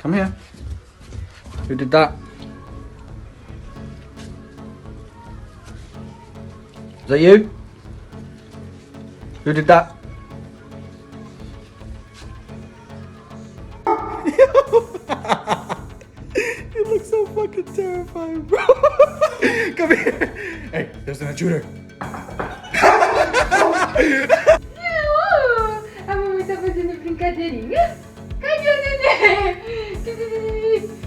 Come here. Who did that? Is that you? Who did that? You look so fucking terrifying, bro. Come here. Hey, there's an intruder. Não! A mamãe tá fazendo brincadeirinha? Cadê o neném? Cadê o neném?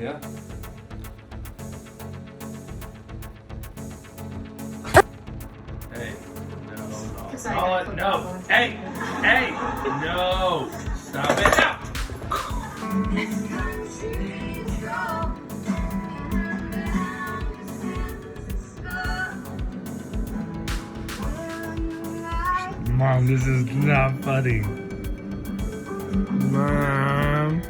Yeah. Hey, no, no, hey, no, stop it now. Mom, this is not funny. Mom.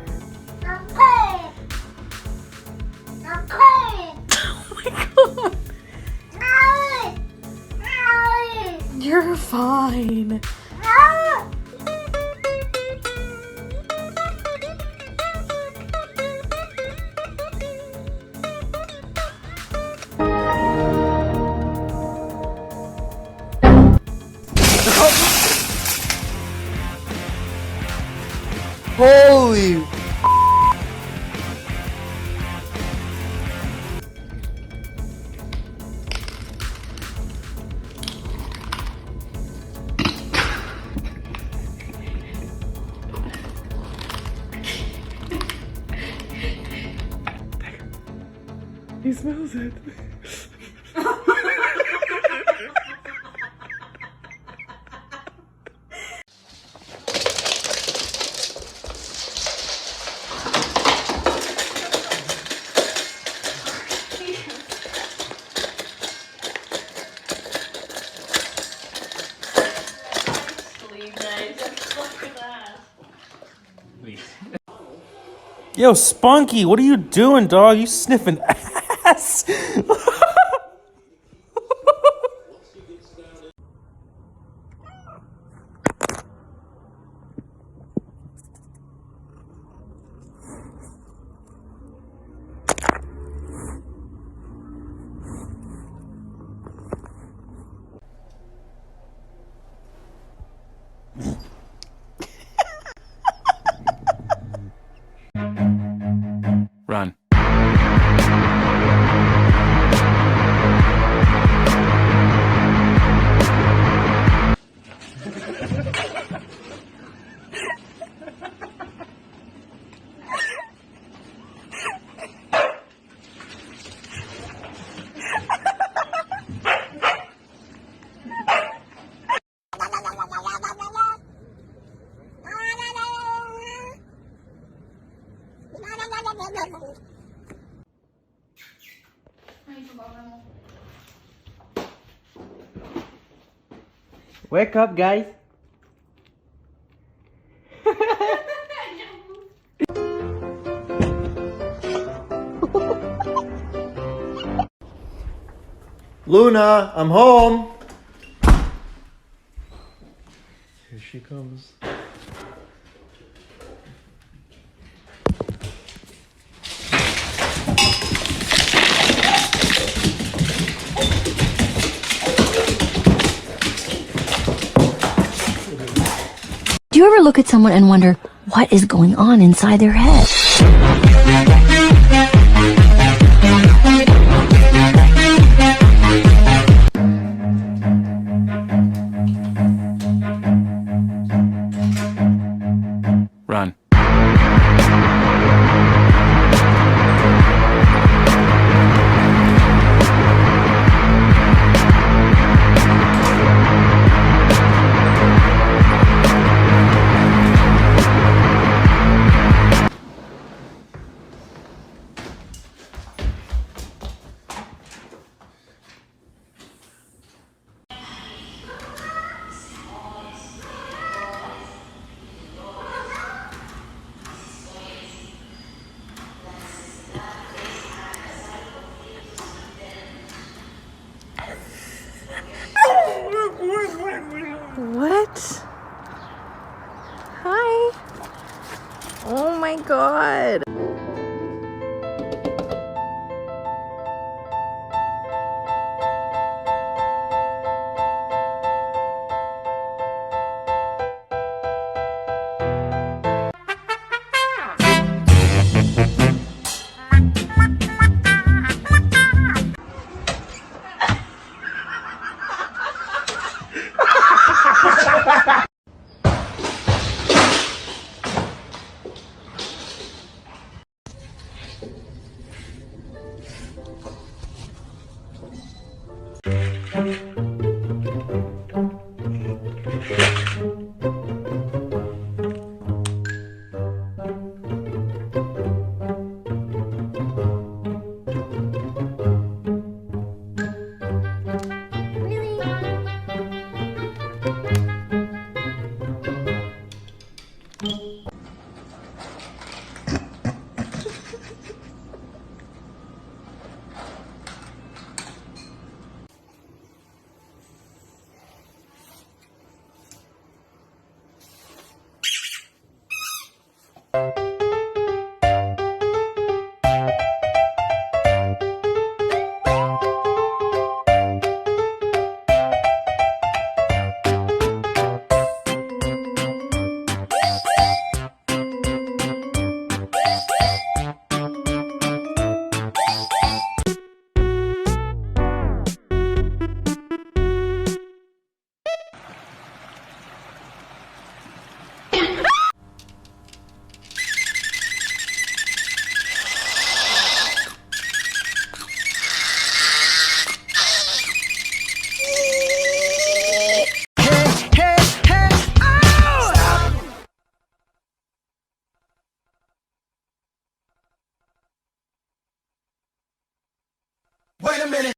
You're fine. Holy. He smells it. Yo, Spunky, what are you doing, dog? You sniffing ass? Run. Wake up, guys. Luna, I'm home. Here she comes. Do you ever look at someone and wonder what is going on inside their head? Run. Wait a minute.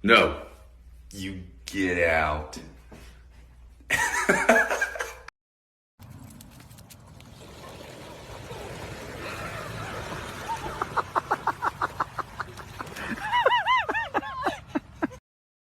No, you get out.